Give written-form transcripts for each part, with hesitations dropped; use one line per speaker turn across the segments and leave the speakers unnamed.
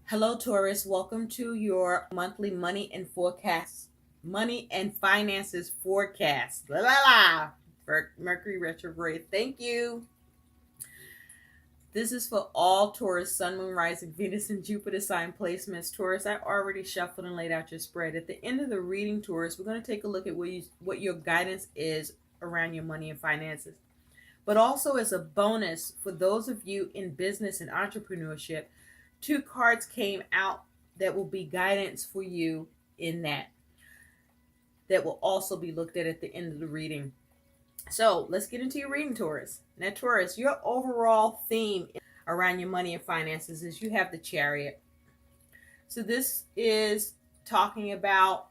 Hello, Taurus. Welcome to your monthly money and finances forecast. La la la. For Mercury retrograde. Thank you. This is for all Taurus, Sun, Moon, Rising, Venus, and Jupiter sign placements. Taurus, I already shuffled and laid out your spread. At the end of the reading, Taurus, we're going to take a look at what your guidance is around your money and finances. But also as a bonus for those of you in business and entrepreneurship, two cards came out that will be guidance for you in that will also be looked at the end of the reading. So let's get into your reading, Taurus. Now, Taurus, your overall theme around your money and finances is you have the Chariot. So this is talking about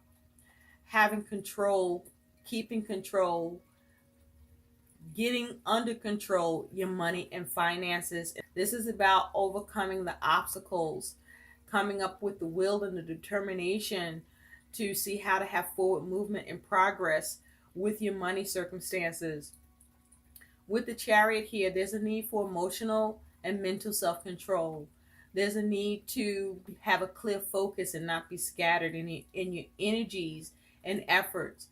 having control, keeping control, getting under control your money and finances. This is about overcoming the obstacles, coming up with the will and the determination to see how to have forward movement and progress with your money circumstances. With the Chariot here, there's a need for emotional and mental self-control. There's a need to have a clear focus and not be scattered in your energies and efforts.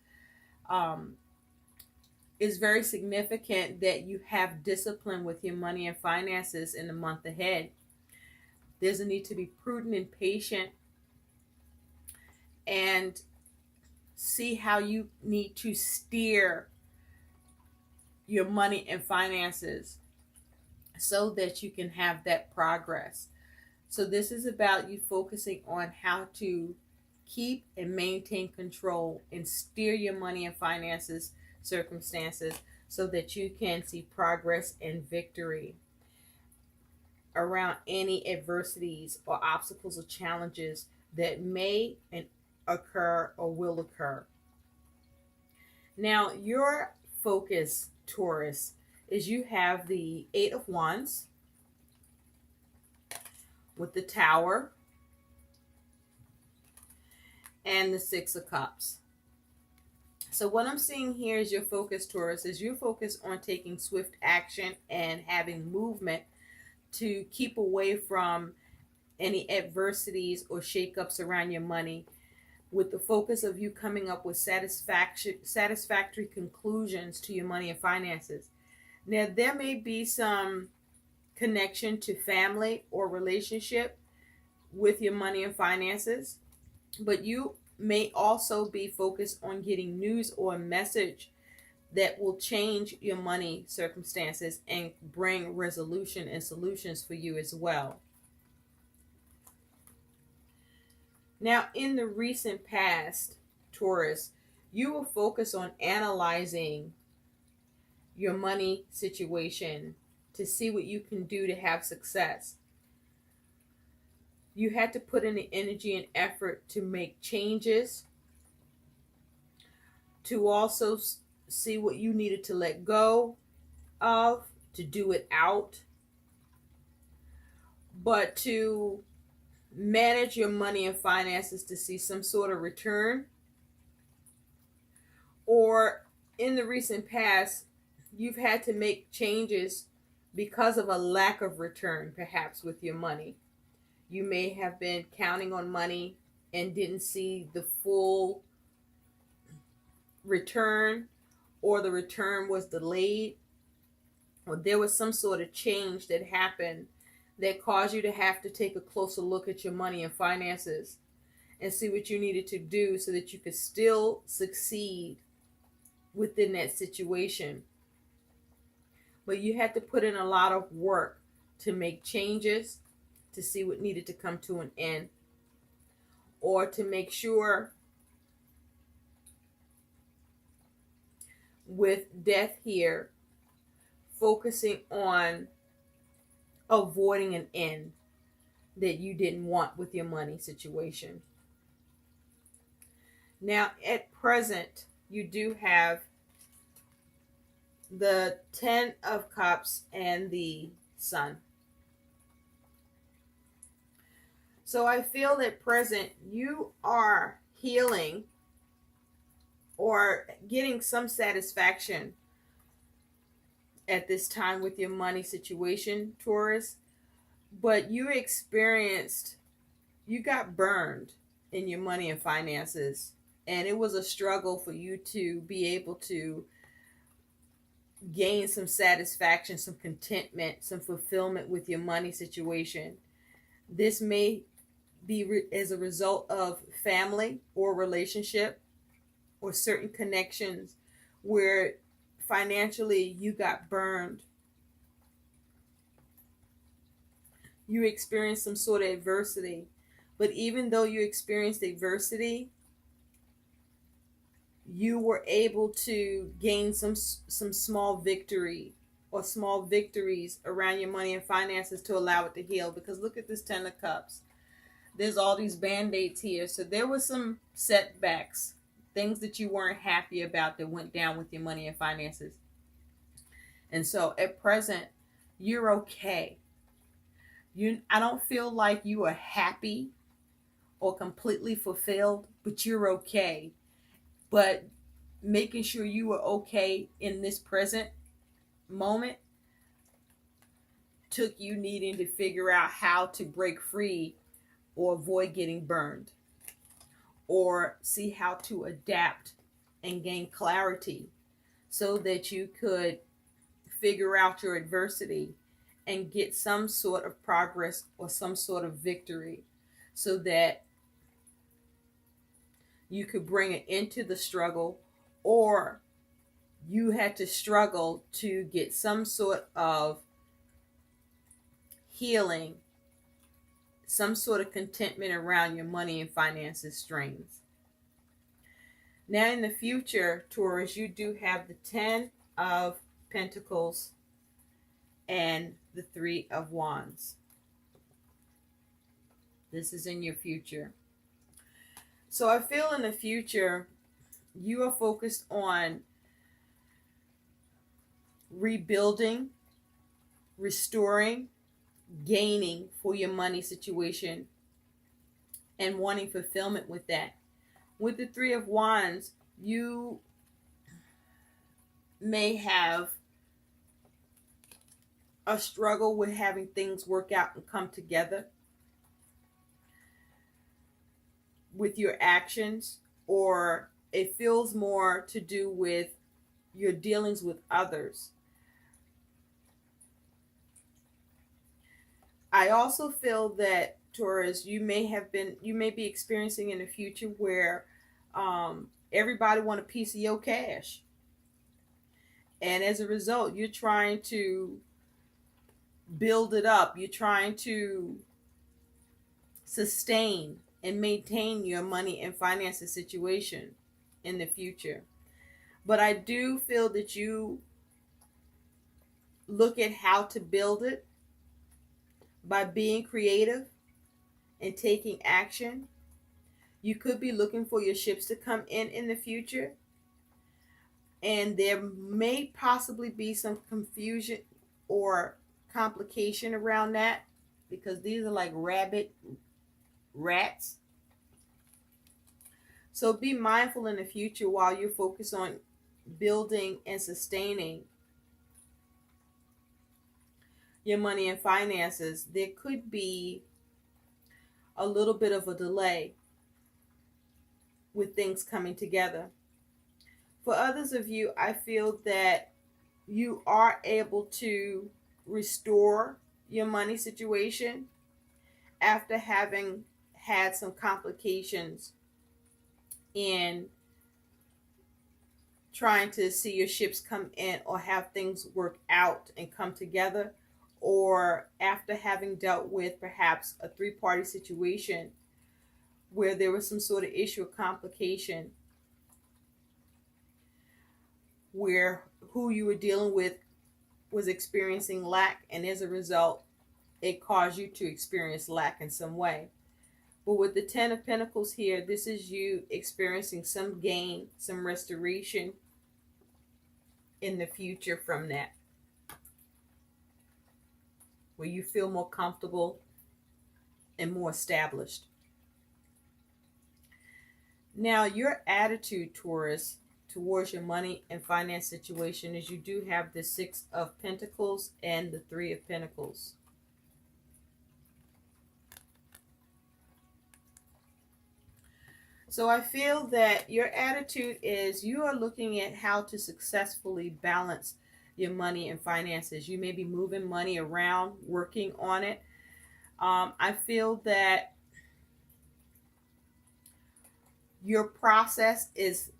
It's very significant that you have discipline with your money and finances in the month ahead. There's a need to be prudent and patient and see how you need to steer your money and finances so that you can have that progress. So this is about you focusing on how to keep and maintain control and steer your money and finances circumstances so that you can see progress and victory around any adversities or obstacles or challenges that may occur or will occur. Now, your focus, Taurus, is you have the Eight of Wands with the Tower and the Six of Cups. So what I'm seeing here is your focus, Taurus, is you focus on taking swift action and having movement to keep away from any adversities or shakeups around your money, with the focus of you coming up with satisfactory conclusions to your money and finances. Now, there may be some connection to family or relationship with your money and finances, but you may also be focused on getting news or a message that will change your money circumstances and bring resolution and solutions for you as well. Now, in the recent past, Taurus, you will focus on analyzing your money situation to see what you can do to have success. You had to put in the energy and effort to make changes, to also see what you needed to let go of, to do it out, but to manage your money and finances to see some sort of return. Or in the recent past, you've had to make changes because of a lack of return, perhaps with your money. You may have been counting on money and didn't see the full return, or the return was delayed, or there was some sort of change that happened that caused you to have to take a closer look at your money and finances and see what you needed to do so that you could still succeed within that situation. But you had to put in a lot of work to make changes, to see what needed to come to an end, or to make sure with death here, focusing on avoiding an end that you didn't want with your money situation. Now, at present, you do have the Ten of Cups and the Sun. So I feel that present you are healing or getting some satisfaction at this time with your money situation, Taurus, but you experienced you got burned in your money and finances, and it was a struggle for you to be able to gain some satisfaction, some contentment, some fulfillment with your money situation. This may be as a result of family or relationship or certain connections where financially you got burned. You experienced some sort of adversity. But even though you experienced adversity, you were able to gain some small victory or small victories around your money and finances to allow it to heal. Because look at this 10 of Cups. There's all these band-aids here. So there was some setbacks, things that you weren't happy about that went down with your money and finances. And so at present, you're okay. I don't feel like you are happy or completely fulfilled, but you're okay. But making sure you are okay in this present moment took you needing to figure out how to break free or avoid getting burned, or see how to adapt and gain clarity so that you could figure out your adversity and get some sort of progress or some sort of victory so that you could bring it into the struggle, or you had to struggle to get some sort of healing, some sort of contentment around your money and finances strains. Now in the future, Taurus, you do have the 10 of Pentacles and the 3 of Wands. This is in your future. So I feel in the future, you are focused on rebuilding, restoring, gaining for your money situation, and wanting fulfillment with that. With the 3 of Wands, you may have a struggle with having things work out and come together with your actions, or it feels more to do with your dealings with others. I also feel that, Taurus, you may be experiencing in the future where everybody want a piece of your cash, and as a result, you're trying to build it up. You're trying to sustain and maintain your money and finances situation in the future. But I do feel that you look at how to build it by being creative and taking action. You could be looking for your ships to come in the future, and there may possibly be some confusion or complication around that, because these are like rats. So be mindful in the future while you're focused on building and sustaining your money and finances. There could be a little bit of a delay with things coming together. For others of you, I feel that you are able to restore your money situation after having had some complications in trying to see your ships come in or have things work out and come together, or after having dealt with perhaps a three-party situation where there was some sort of issue or complication where who you were dealing with was experiencing lack, and as a result, it caused you to experience lack in some way. But with the 10 of Pentacles here, this is you experiencing some gain, some restoration in the future from that, where you feel more comfortable and more established. Now, your attitude, Taurus, towards your money and finance situation is you do have the 6 of Pentacles and the 3 of Pentacles. So I feel that your attitude is you are looking at how to successfully balance your money and finances. You may be moving money around, working on it. I feel that your process is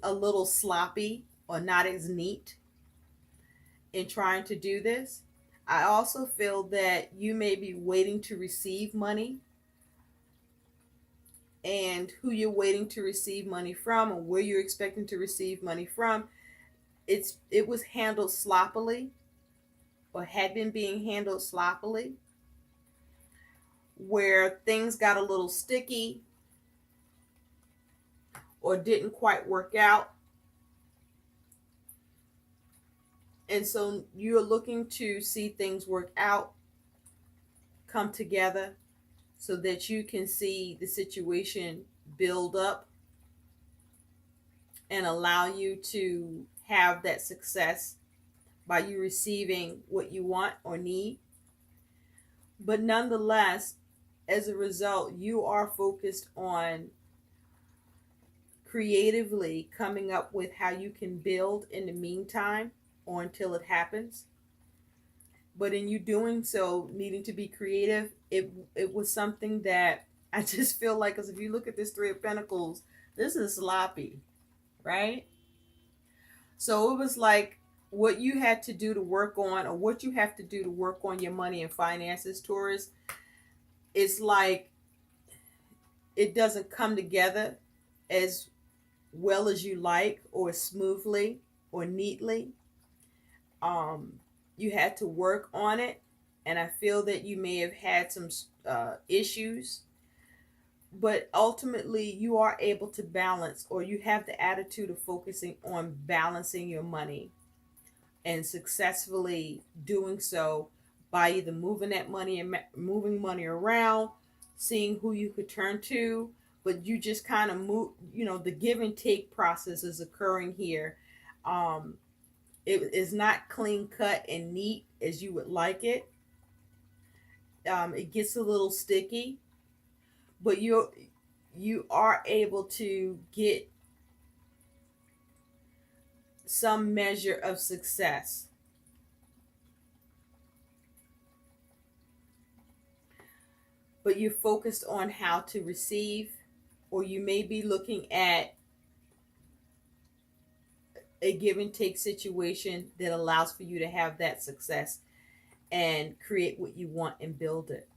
a little sloppy or not as neat in trying to do this. I also feel that you may be waiting to receive money, and who you're waiting to receive money from or where you're expecting to receive money from, it was handled sloppily or had been being handled sloppily, where things got a little sticky or didn't quite work out. And so you're looking to see things work out, come together, so that you can see the situation build up and allow you to have that success by you receiving what you want or need. But nonetheless, as a result, you are focused on creatively coming up with how you can build in the meantime or until it happens. But in you doing so, needing to be creative, it was something that I just feel like, because if you look at this Three of Pentacles, this is sloppy, right? So it was like what you had to do to work on, or what you have to do to work on your money and finances, Taurus, it's like it doesn't come together as well as you like, or smoothly or neatly. You had to work on it, and I feel that you may have had some issues, but ultimately you are able to balance, or you have the attitude of focusing on balancing your money and successfully doing so by either moving that money and moving money around, seeing who you could turn to. But you just kind of move, the give and take process is occurring here. It is not clean cut and neat as you would like it. It gets a little sticky, but you are able to get some measure of success. But you're focused on how to receive, or you may be looking at a give and take situation that allows for you to have that success and create what you want and build it.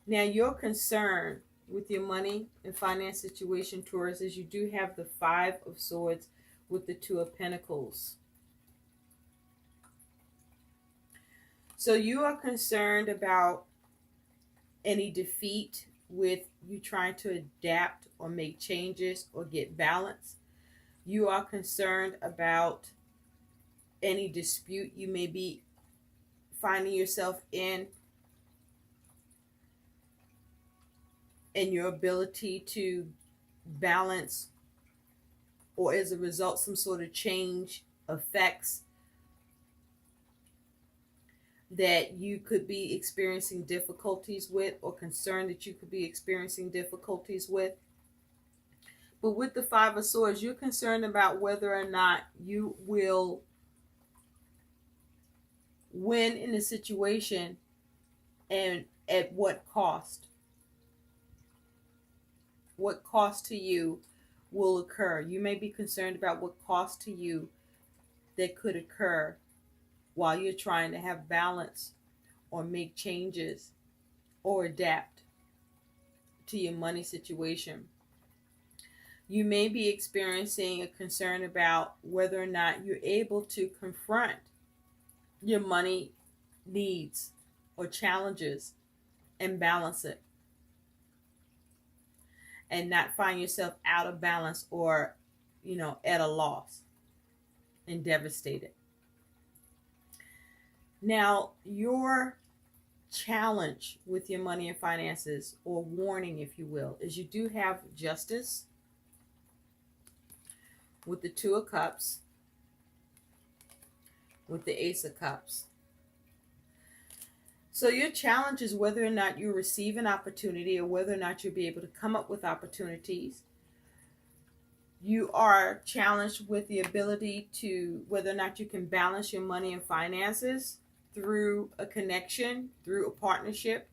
Now, your concern with your money and finance situation, Taurus, is you do have the Five of Swords with the Two of Pentacles. So you are concerned about any defeat with you trying to adapt or make changes or get balance. You are concerned about any dispute you may be finding yourself in, and your ability to balance, or as a result some sort of change affects that you could be experiencing difficulties with, or concerned that you could be experiencing difficulties with. But with the Five of Swords, you're concerned about whether or not you will win in the situation, and at what cost. What cost to you will occur. You may be concerned about what cost to you that could occur while you're trying to have balance or make changes or adapt to your money situation. You may be experiencing a concern about whether or not you're able to confront your money needs or challenges and balance it, and not find yourself out of balance or, at a loss and devastated. Now, your challenge with your money and finances, or warning, if you will, is you do have Justice with the Two of Cups, with the Ace of Cups. So your challenge is whether or not you receive an opportunity or whether or not you'll be able to come up with opportunities. You are challenged with the ability to whether or not you can balance your money and finances through a connection, through a partnership.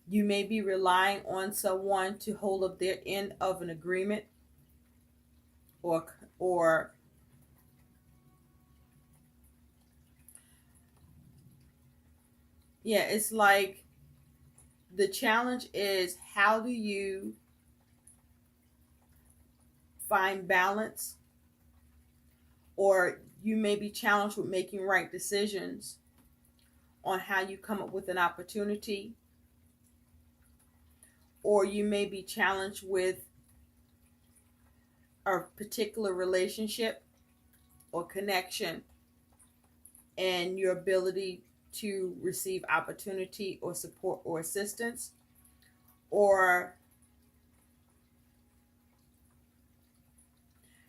You may be relying on someone to hold up their end of an agreement or yeah, it's like the challenge is how do you find balance, or you may be challenged with making right decisions on how you come up with an opportunity, or you may be challenged with a particular relationship or connection and your ability to receive opportunity or support or assistance, or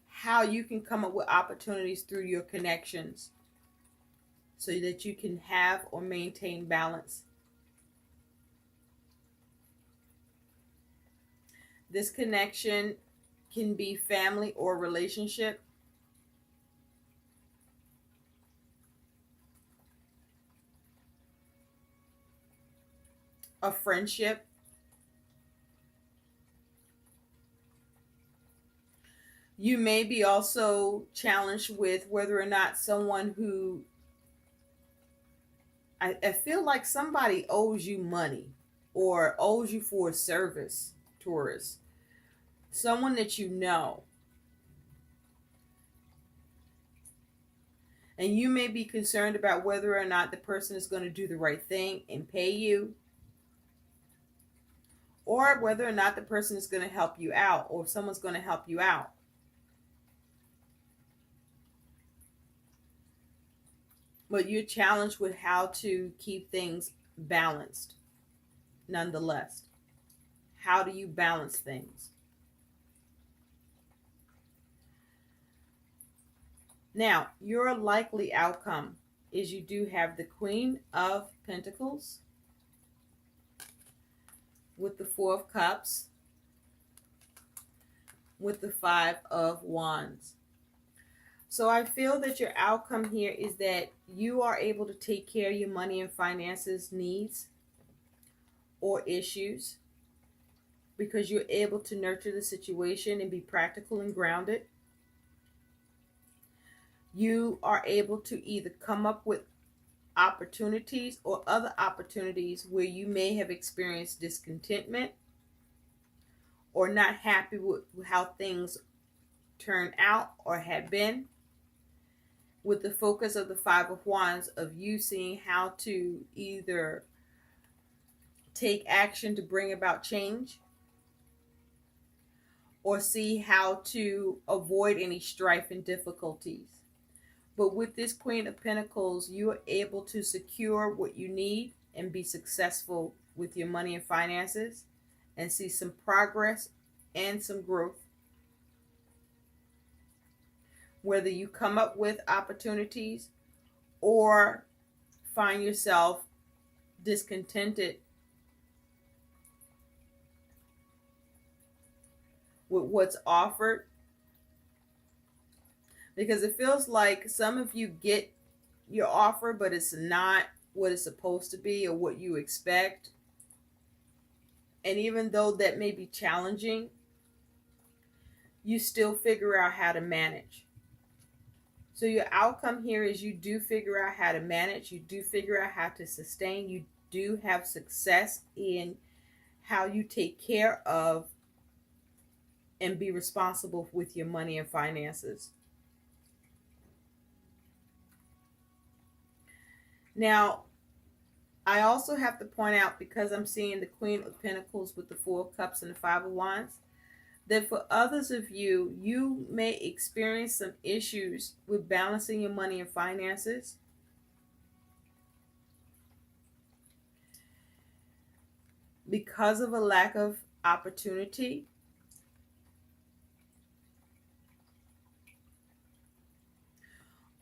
how you can come up with opportunities through your connections so that you can have or maintain balance. This connection can be family or relationship, a friendship. You may be also challenged with whether or not someone who I feel like somebody owes you money or owes you for a service, Taurus. Someone that you know. And you may be concerned about whether or not the person is going to do the right thing and pay you, or whether or not the person is going to help you out, or someone's going to help you out. But you're challenged with how to keep things balanced nonetheless. How do you balance things? Now, your likely outcome is you do have the Queen of Pentacles with the Four of Cups, with the Five of Wands. So I feel that your outcome here is that you are able to take care of your money and finances needs or issues because you're able to nurture the situation and be practical and grounded. You are able to either come up with opportunities or other opportunities where you may have experienced discontentment or not happy with how things turn out or have been, with the focus of the Five of Wands of you seeing how to either take action to bring about change or see how to avoid any strife and difficulties. But with this Queen of Pentacles, you are able to secure what you need and be successful with your money and finances and see some progress and some growth. Whether you come up with opportunities or find yourself discontented with what's offered, because it feels like some of you get your offer, but it's not what it's supposed to be or what you expect. And even though that may be challenging, you still figure out how to manage. So your outcome here is you do figure out how to manage, you do figure out how to sustain, you do have success in how you take care of and be responsible with your money and finances. Now, I also have to point out, because I'm seeing the Queen of Pentacles with the Four of Cups and the Five of Wands, that for others of you, you may experience some issues with balancing your money and finances. Because of a lack of opportunity.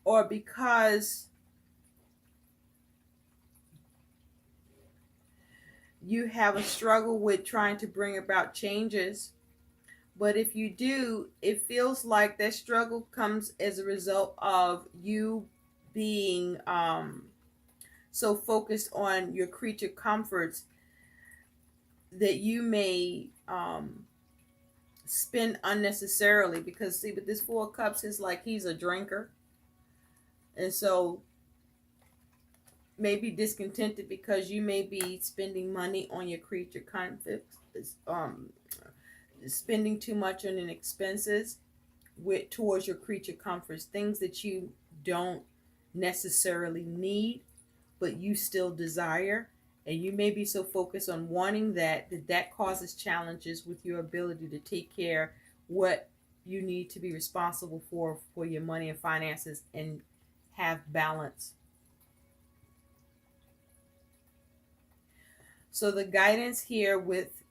Or because you have a struggle with trying to bring about changes. But if you do, it feels like that struggle comes as a result of you being so focused on your creature comforts that you may spend unnecessarily. Because see, with this Four of Cups, it's like he's a drinker, and so maybe discontented because you may be spending money on your creature comforts, spending too much on expenses with towards your creature comforts, things that you don't necessarily need but you still desire, and you may be so focused on wanting that causes challenges with your ability to take care what you need to be responsible for your money and finances and have balance. So the guidance here with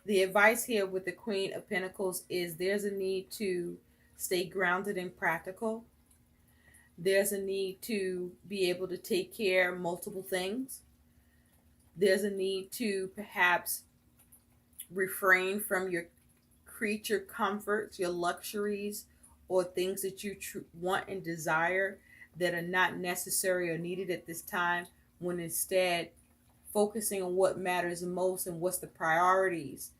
the advice here with the Queen of Pentacles is there's a need to stay grounded and practical. There's a need to be able to take care of multiple things. There's a need to perhaps refrain from your creature comforts, your luxuries, or things that you want and desire that are not necessary or needed at this time, when instead focusing on what matters most and what's the priorities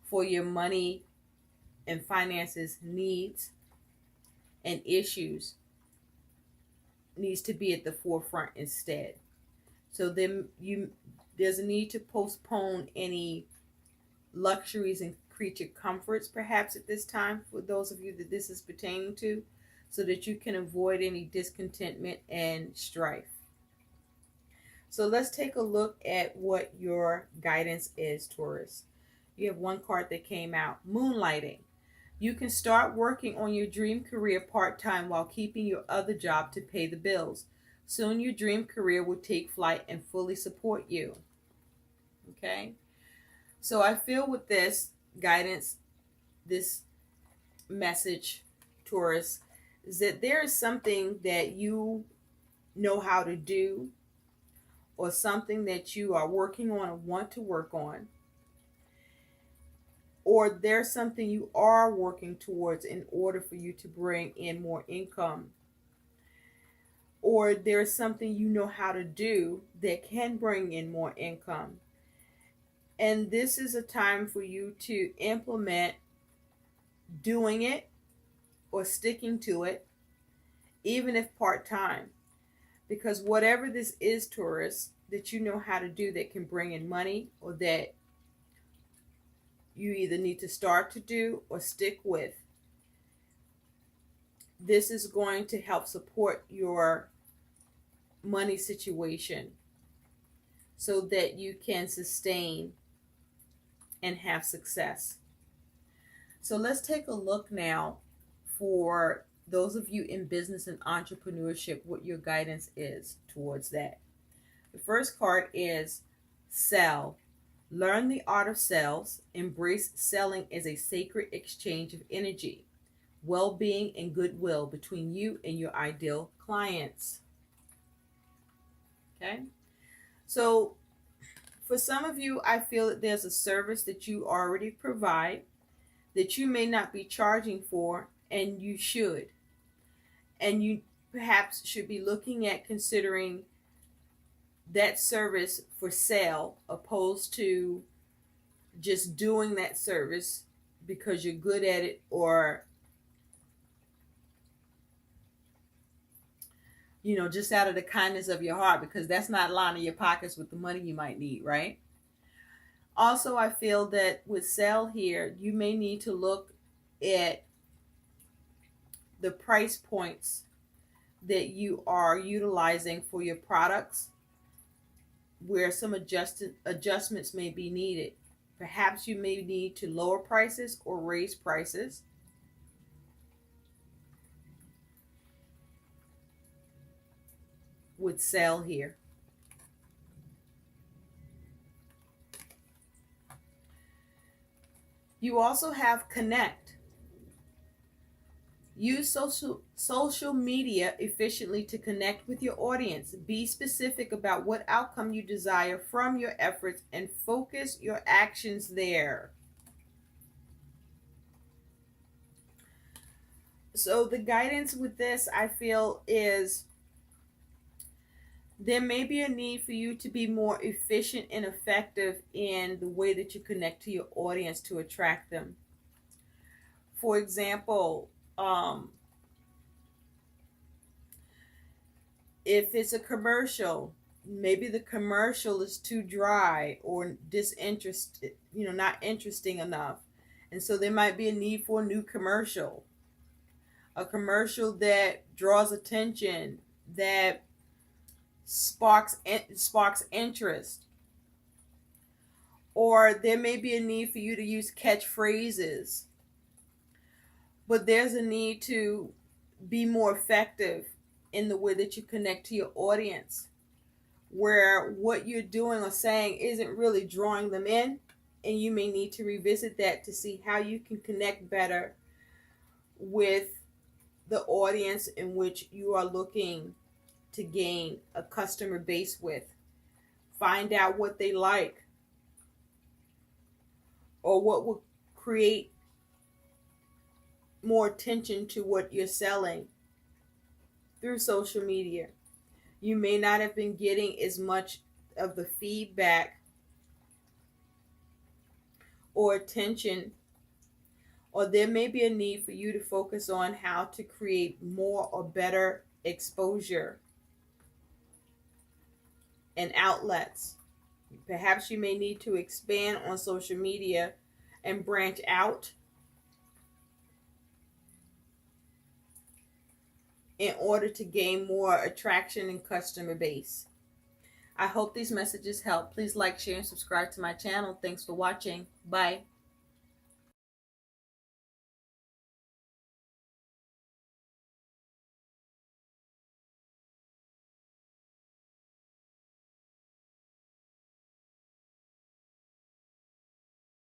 for your money and finances needs and issues needs to be at the forefront instead. So then there's a need to postpone any luxuries and creature comforts perhaps at this time for those of you that this is pertaining to, so that you can avoid any discontentment and strife. So let's take a look at what your guidance is, Taurus. You have one card that came out, Moonlighting. You can start working on your dream career part-time while keeping your other job to pay the bills. Soon your dream career will take flight and fully support you. Okay? So I feel with this guidance, this message, Taurus, is that there is something that you know how to do, or something that you are working on or want to work on, or there's something you are working towards in order for you to bring in more income, or there's something you know how to do that can bring in more income. And this is a time for you to implement doing it or sticking to it, even if part-time. Because whatever this is, Taurus, that you know how to do that can bring in money, or that you either need to start to do or stick with, this is going to help support your money situation so that you can sustain and have success. So let's take a look now for those of you in business and entrepreneurship, what your guidance is towards that. The first card is Sell. Learn the art of sales. Embrace selling as a sacred exchange of energy, well-being, and goodwill between you and your ideal clients. Okay? So for some of you, I feel that there's a service that you already provide that you may not be charging for, and you should. And you perhaps should be looking at considering that service for sale, opposed to just doing that service because you're good at it, or just out of the kindness of your heart, because that's not lining your pockets with the money you might need, right? Also, I feel that with sale here, you may need to look at the price points that you are utilizing for your products, where some adjustments may be needed. Perhaps you may need to lower prices or raise prices. With sale here. You also have Connect. Use social media efficiently to connect with your audience. Be specific about what outcome you desire from your efforts and focus your actions there. So the guidance with this, I feel, is there may be a need for you to be more efficient and effective in the way that you connect to your audience to attract them. For example, if it's a commercial, maybe the commercial is too dry or disinterested, not interesting enough. And so there might be a need for a new commercial, a commercial that draws attention, that sparks interest. Or there may be a need for you to use catchphrases, but there's a need to be more effective in the way that you connect to your audience, where what you're doing or saying isn't really drawing them in, and you may need to revisit that to see how you can connect better with the audience in which you are looking to gain a customer base with. Find out what they like, or what will create more attention to what you're selling through social media. You may not have been getting as much of the feedback or attention, or there may be a need for you to focus on how to create more or better exposure and outlets. Perhaps you may need to expand on social media and branch out in order to gain more attraction and customer base. I hope these messages help. Please like, share, and subscribe to my channel. Thanks for watching. Bye.